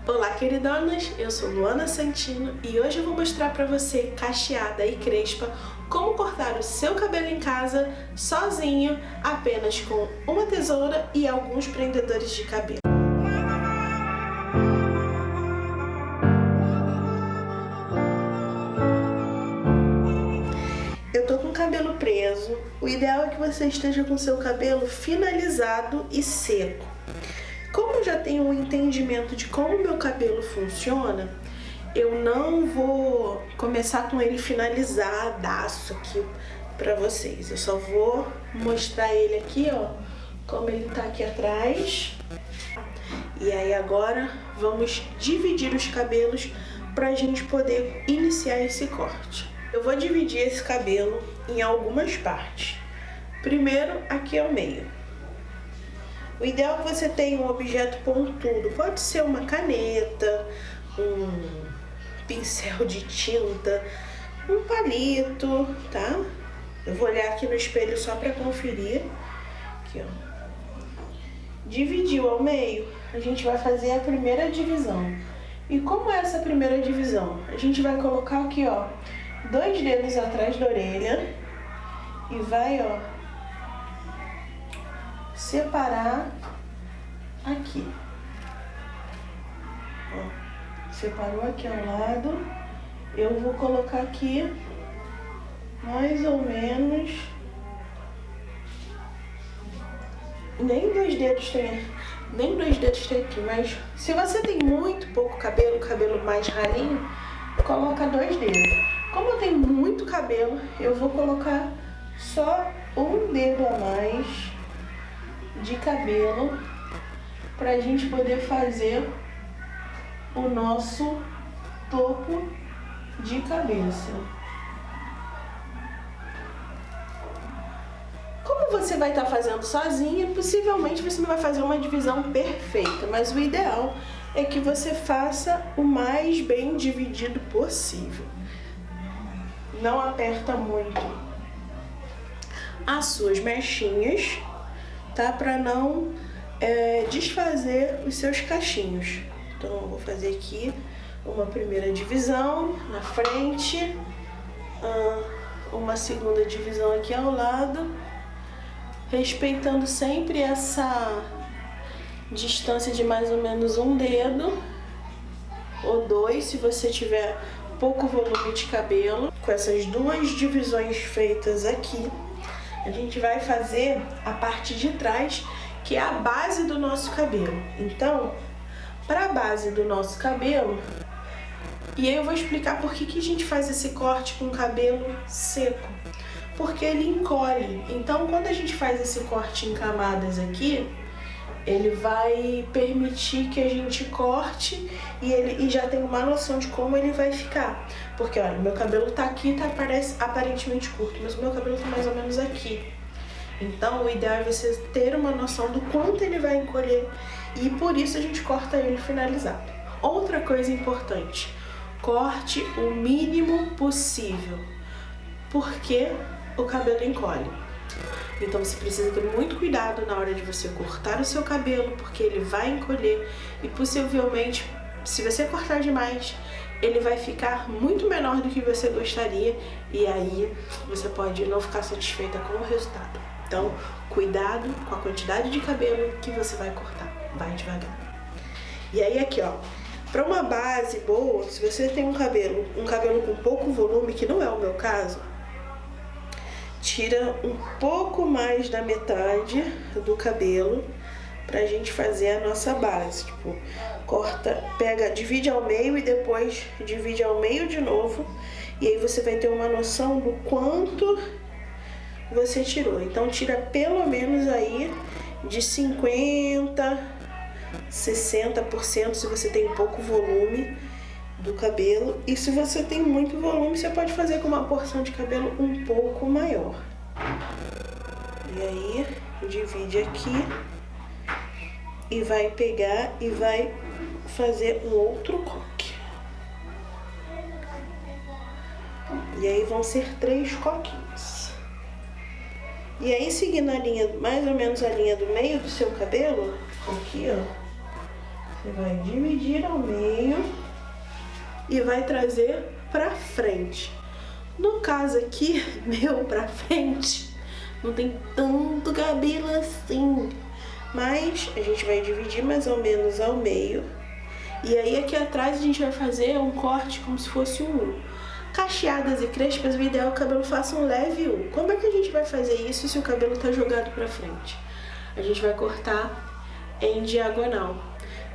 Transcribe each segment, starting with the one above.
Olá, queridonas, eu sou Luana Santino e hoje eu vou mostrar pra você, cacheada e crespa, como cortar o seu cabelo em casa, sozinho, apenas com uma tesoura e alguns prendedores de cabelo. Eu tô com o cabelo preso, o ideal é que você esteja com o seu cabelo finalizado e seco. Como eu já tenho um entendimento de como o meu cabelo funciona, eu não vou começar com ele finalizadaço aqui pra vocês. Eu só vou mostrar ele aqui, ó, como ele tá aqui atrás. E aí agora vamos dividir os cabelos pra gente poder iniciar esse corte. Eu vou dividir esse cabelo em algumas partes. Primeiro, aqui ao meio. O ideal é que você tenha um objeto pontudo, pode ser uma caneta, um pincel de tinta, um palito, tá? Eu vou olhar aqui no espelho só para conferir. Aqui, ó. Dividiu ao meio, a gente vai fazer a primeira divisão. E como é essa primeira divisão? A gente vai colocar aqui, ó, 2 dedos atrás da orelha e vai, ó, separar aqui, ó, separou aqui ao lado, eu vou colocar aqui mais ou menos, nem dois dedos tem aqui, mas se você tem muito pouco cabelo, cabelo mais ralinho, coloca 2 dedos. Como eu tenho muito cabelo, eu vou colocar só um dedo a mais de cabelo pra gente poder fazer o nosso topo de cabeça. Como você vai estar fazendo sozinha, possivelmente você não vai fazer uma divisão perfeita, mas o ideal é que você faça o mais bem dividido possível. Não aperta muito as suas mechinhas, tá? Para não desfazer os seus cachinhos. Então eu vou fazer aqui uma primeira divisão na frente, uma segunda divisão aqui ao lado, respeitando sempre essa distância de mais ou menos um dedo ou 2, se você tiver pouco volume de cabelo. Com essas 2 divisões feitas aqui, a gente vai fazer a parte de trás, que é a base do nosso cabelo. Então, para a base do nosso cabelo, e aí eu vou explicar por que a gente faz esse corte com o cabelo seco. Porque ele encolhe. Então, quando a gente faz esse corte em camadas aqui, ele vai permitir que a gente corte e já tem uma noção de como ele vai ficar. Porque, olha, meu cabelo tá aqui, parece aparentemente curto, mas o meu cabelo tá mais ou menos aqui. Então, o ideal é você ter uma noção do quanto ele vai encolher e por isso a gente corta ele finalizado. Outra coisa importante, corte o mínimo possível, porque o cabelo encolhe. Então você precisa ter muito cuidado na hora de você cortar o seu cabelo, porque ele vai encolher e possivelmente, se você cortar demais, ele vai ficar muito menor do que você gostaria e aí você pode não ficar satisfeita com o resultado. Então, cuidado com a quantidade de cabelo que você vai cortar, vai devagar. E aí aqui, ó, para uma base boa, se você tem um cabelo com pouco volume, que não é o meu caso, tira um pouco mais da metade do cabelo pra gente fazer a nossa base. Tipo, corta, divide ao meio e depois divide ao meio de novo. E aí você vai ter uma noção do quanto você tirou. Então tira pelo menos aí de 50%, 60% se você tem pouco volume do cabelo, e se você tem muito volume, você pode fazer com uma porção de cabelo um pouco maior. E aí, divide aqui e vai pegar e vai fazer um outro coque. E aí vão ser 3 coquinhos. E aí, seguindo a linha, mais ou menos a linha do meio do seu cabelo, aqui, ó, Você vai dividir ao meio e vai trazer pra frente. No caso aqui, meu pra frente, não tem tanto cabelo assim, mas a gente vai dividir mais ou menos ao meio. E aí aqui atrás a gente vai fazer um corte como se fosse um U. Cacheadas e crespas, o ideal é que o cabelo faça um leve U. Como é que a gente vai fazer isso se o cabelo tá jogado pra frente? A gente vai cortar em diagonal,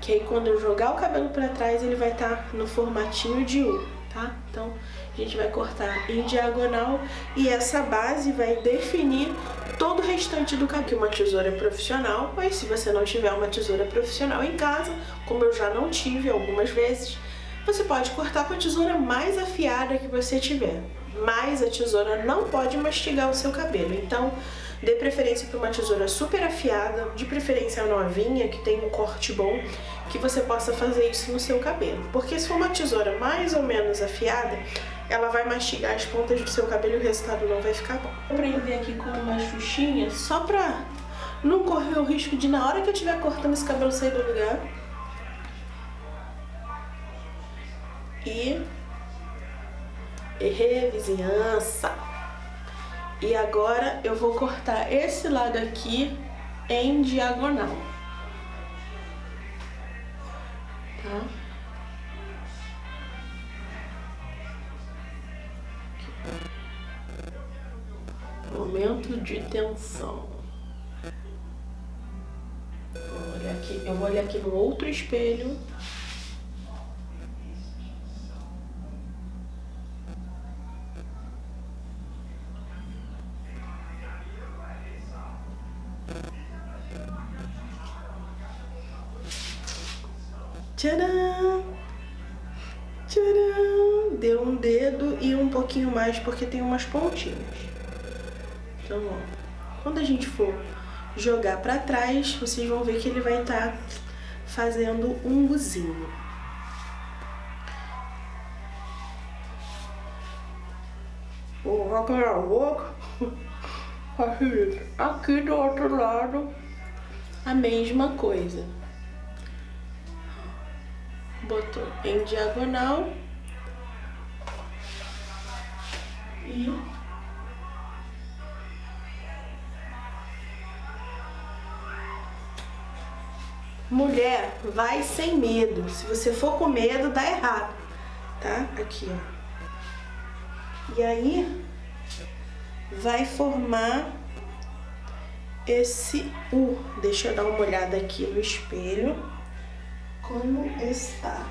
que aí quando eu jogar o cabelo pra trás ele vai estar no formatinho de U, tá? Então a gente vai cortar em diagonal e essa base vai definir todo o restante do cabelo. Uma tesoura profissional, mas se você não tiver uma tesoura profissional em casa, como eu já não tive algumas vezes, você pode cortar com a tesoura mais afiada que você tiver. Mas a tesoura não pode mastigar o seu cabelo, então dê preferência para uma tesoura super afiada, de preferência novinha, que tem um corte bom, que você possa fazer isso no seu cabelo. Porque se for uma tesoura mais ou menos afiada, ela vai mastigar as pontas do seu cabelo e o resultado não vai ficar bom. Vou prender aqui com uma xuxinha, só pra não correr o risco de na hora que eu estiver cortando esse cabelo sair do lugar. E errei, vizinhança. E agora eu vou cortar esse lado aqui em diagonal. Tá? Momento de tensão. Eu vou olhar aqui no outro espelho. Tcharam! Tcharam! Deu um dedo e um pouquinho mais porque tem umas pontinhas. Então, ó, quando a gente for jogar pra trás, vocês vão ver que ele vai estar fazendo um buzinho. O rock and roll, aqui do outro lado, a mesma coisa. Botou em diagonal e mulher, vai sem medo. Se você for com medo, dá errado, tá? Aqui, ó. E aí vai formar esse U. Deixa eu dar uma olhada aqui no espelho. Como está?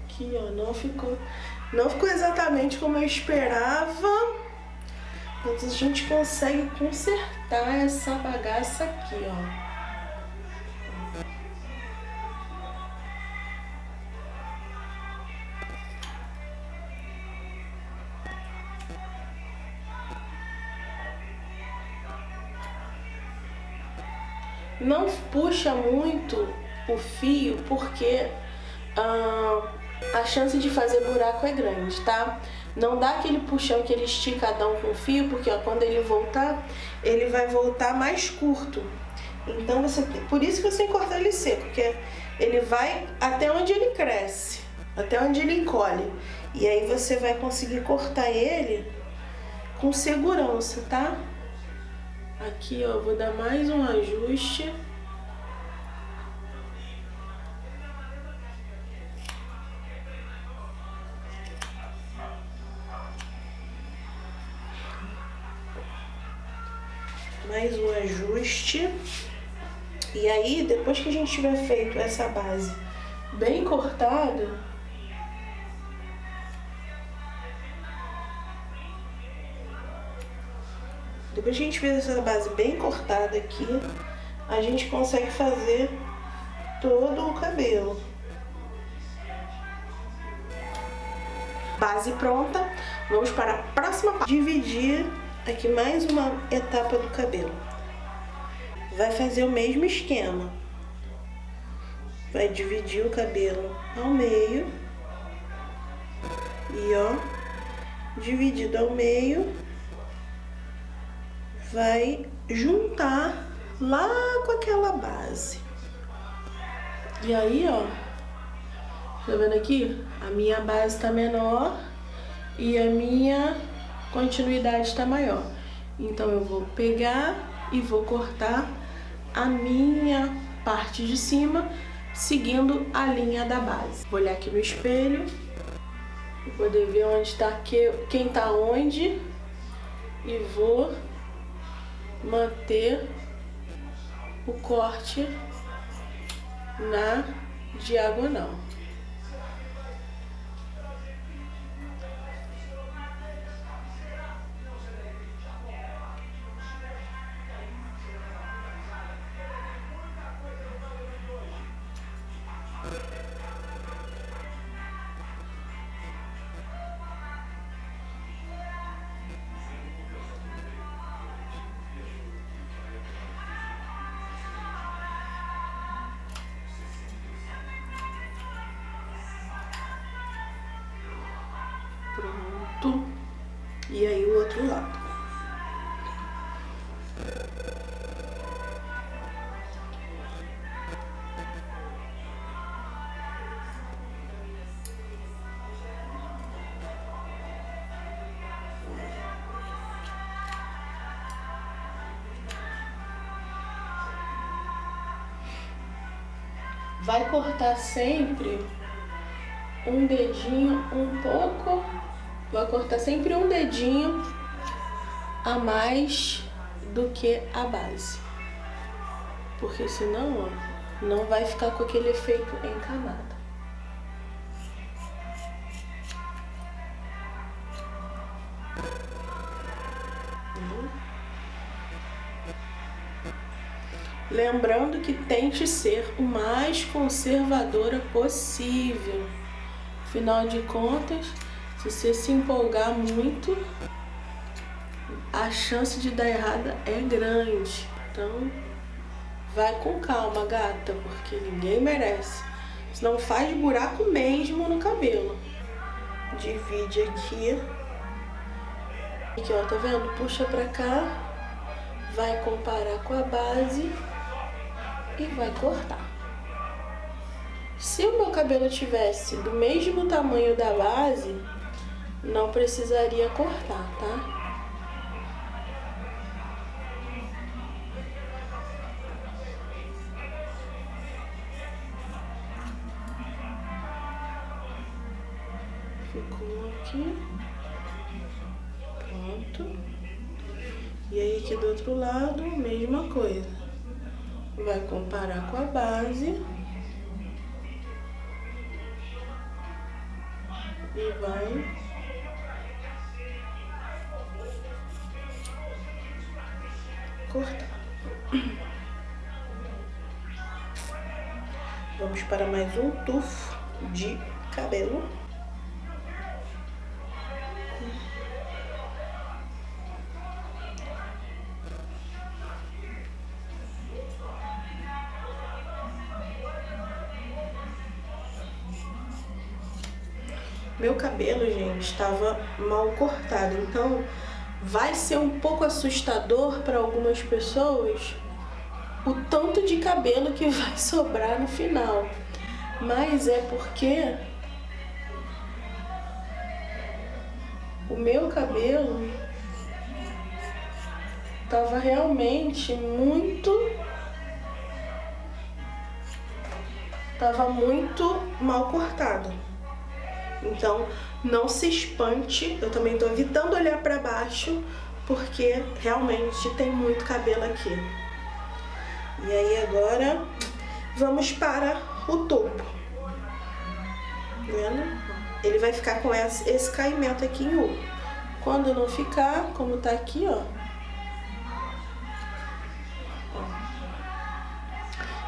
Aqui, ó, não ficou exatamente como eu esperava, mas a gente consegue consertar essa bagaça aqui, ó. Não puxa muito o fio porque a chance de fazer buraco é grande, tá? Não dá aquele puxão, aquele esticadão com o fio, porque ó, quando ele voltar, ele vai voltar mais curto. Então por isso que você tem que cortar ele seco, porque ele vai até onde ele cresce, até onde ele encolhe. E aí você vai conseguir cortar ele com segurança, tá? Aqui, ó, vou dar mais um ajuste. Mais um ajuste. E aí, depois que a gente tiver feito essa base bem cortada, depois que a gente fez essa base bem cortada aqui, a gente consegue fazer todo o cabelo. Base pronta, vamos para a próxima parte. Dividir aqui mais uma etapa do cabelo. Vai fazer o mesmo esquema. Vai dividir o cabelo ao meio e ó, dividido ao meio, vai juntar lá com aquela base. E aí, ó, tá vendo aqui? A minha base tá menor e a minha continuidade tá maior. Então eu vou pegar e vou cortar a minha parte de cima seguindo a linha da base. Vou olhar aqui no espelho para poder ver onde está quem tá onde e vou manter o corte na diagonal. Pronto. E aí o outro lado. Vai cortar sempre um dedinho um pouco, vai cortar sempre um dedinho a mais do que a base, porque senão, ó, não vai ficar com aquele efeito em camada. Lembrando que tente ser o mais conservadora possível. Afinal de contas, se você se empolgar muito, a chance de dar errada é grande. Então, vai com calma, gata, porque ninguém merece. Senão faz buraco mesmo no cabelo. Divide aqui. Aqui, ó, tá vendo? Puxa pra cá. Vai comparar com a base e vai cortar. Se o meu cabelo tivesse do mesmo tamanho da base, não precisaria cortar, tá? Ficou aqui. Pronto. E aí aqui do outro lado, mesma coisa. Vai comparar com a base e vai cortar. Vamos para mais um tufo de cabelo. Meu cabelo, gente, estava mal cortado, então vai ser um pouco assustador para algumas pessoas o tanto de cabelo que vai sobrar no final. Mas é porque o meu cabelo estava realmente muito mal cortado. Então, não se espante, eu também tô evitando olhar pra baixo, porque realmente tem muito cabelo aqui. E aí agora, vamos para o topo. Tá vendo? Ele vai ficar com esse caimento aqui em U. Quando não ficar, como tá aqui, ó.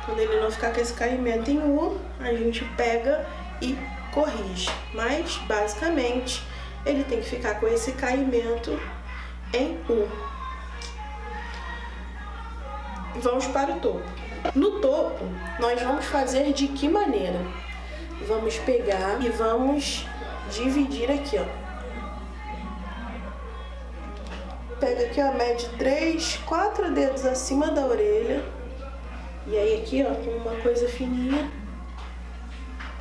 Quando ele não ficar com esse caimento em U, a gente pega e corrige, mas basicamente ele tem que ficar com esse caimento em U. Vamos para o topo. No topo, nós vamos fazer de que maneira? Vamos pegar e vamos dividir aqui, ó. Pega aqui, ó, mede 3, 4 dedos acima da orelha. E aí aqui, ó, com uma coisa fininha,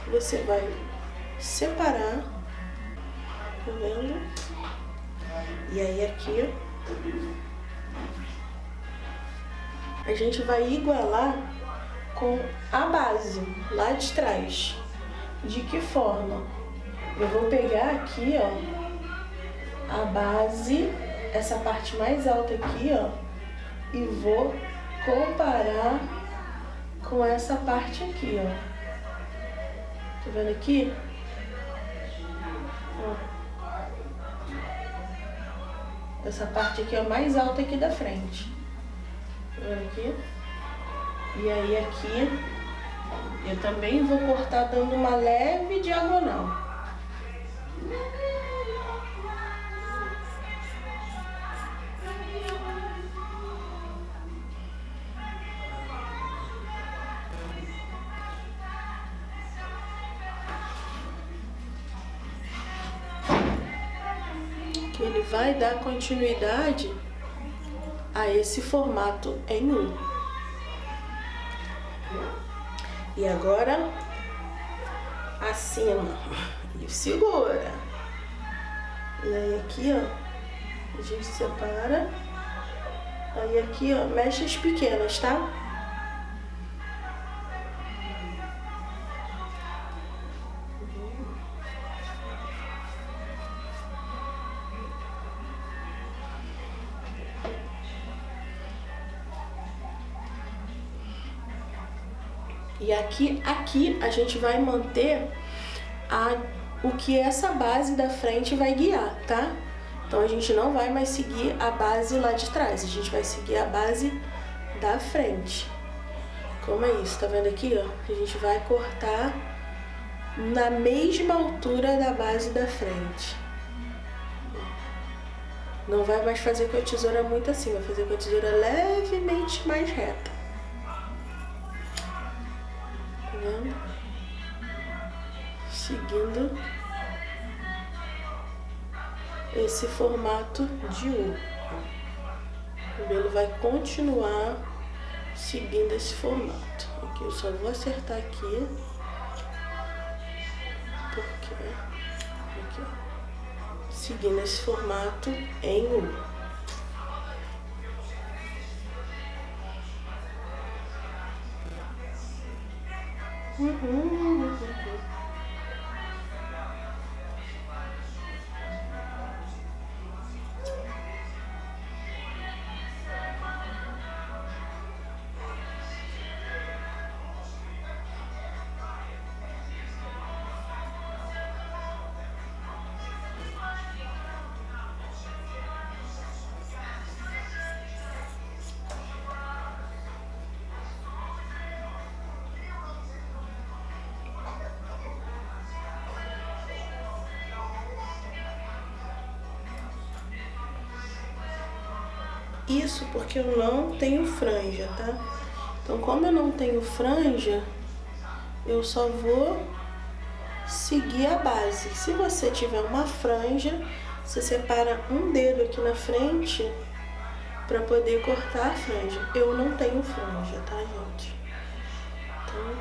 você vai separar, tá vendo? E aí aqui, a gente vai igualar com a base lá de trás. De que forma? Eu vou pegar aqui, ó, a base, essa parte mais alta aqui, ó, e vou comparar com essa parte aqui, ó. Tá vendo aqui? Ó. Essa parte aqui é a mais alta aqui da frente. Tá vendo aqui? E aí aqui eu também vou cortar dando uma leve diagonal. Que ele vai dar continuidade a esse formato em U. E agora, acima, e segura. E aí aqui, ó, a gente separa. Aí aqui, ó, mexe as pequenas, tá? E aqui a gente vai manter o que essa base da frente vai guiar, tá? Então a gente não vai mais seguir a base lá de trás, a gente vai seguir a base da frente. Como é isso? Tá vendo aqui, ó? A gente vai cortar na mesma altura da base da frente. Não vai mais fazer com a tesoura muito assim, vai fazer com a tesoura levemente mais reta. Seguindo esse formato de U. O cabelo vai continuar seguindo esse formato. Aqui eu só vou acertar aqui, porque aqui, ó, seguindo esse formato em U. Isso porque eu não tenho franja, tá? Então, como eu não tenho franja, eu só vou seguir a base. Se você tiver uma franja, você separa um dedo aqui na frente para poder cortar a franja. Eu não tenho franja, tá, gente? Então,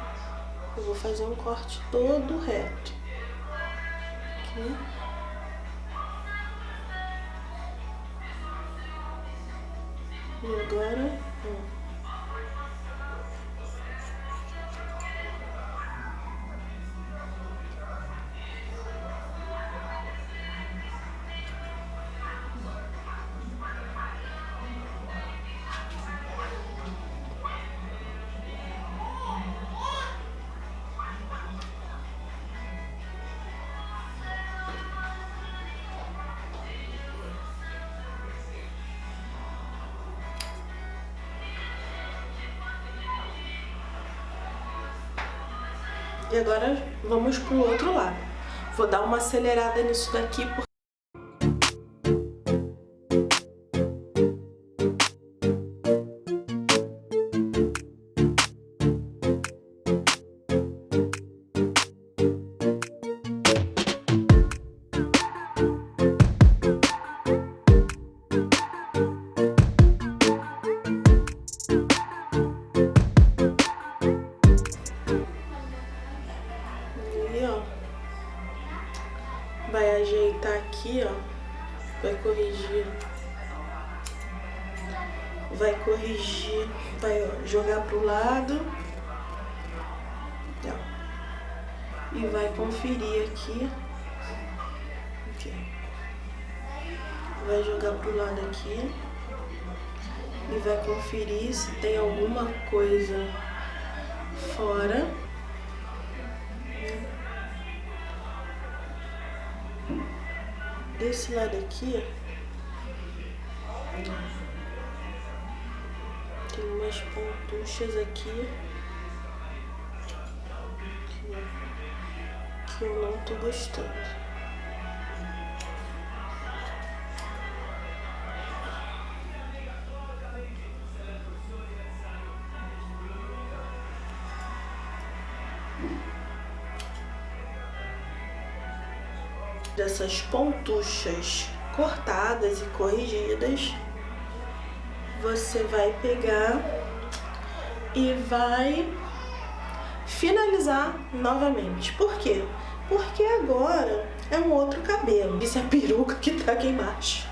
eu vou fazer um corte todo reto. Aqui. E agora, e agora vamos pro outro lado. Vou dar uma acelerada nisso daqui, porque vai corrigir, vai ó, jogar pro lado, ó, e vai conferir aqui, vai jogar pro lado aqui e vai conferir se tem alguma coisa fora. Desse lado aqui, tem umas pontuchas aqui que eu não tô gostando. Dessas pontuchas cortadas e corrigidas, você vai pegar e vai finalizar novamente. Por quê? Porque agora é um outro cabelo. Isso é a peruca que tá aqui embaixo.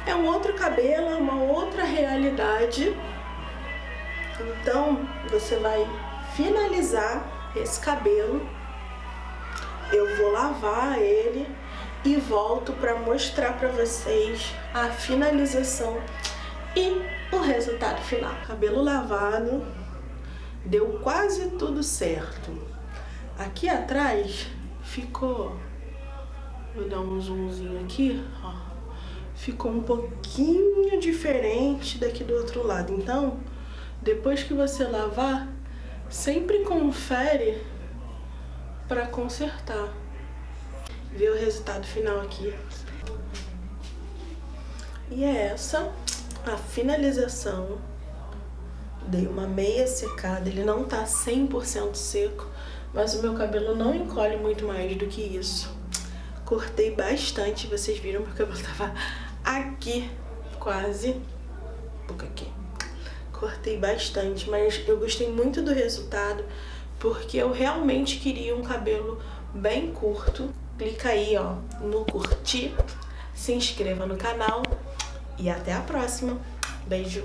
É um outro cabelo, é uma outra realidade. Então, você vai finalizar esse cabelo. Eu vou lavar ele e volto para mostrar para vocês a finalização e o resultado final. Cabelo lavado, deu quase tudo certo. Aqui atrás ficou, vou dar um zoomzinho aqui, ó, ficou um pouquinho diferente daqui do outro lado. Então, depois que você lavar, sempre confere para consertar. Ver o resultado final aqui. E é essa a finalização. Dei uma meia secada, ele não tá 100% seco, mas o meu cabelo não encolhe muito mais do que isso. Cortei bastante, vocês viram, meu cabelo tava aqui, quase, um pouco aqui. Cortei bastante, mas eu gostei muito do resultado, porque eu realmente queria um cabelo bem curto. Clica aí, ó, no curtir, se inscreva no canal e até a próxima. Beijo!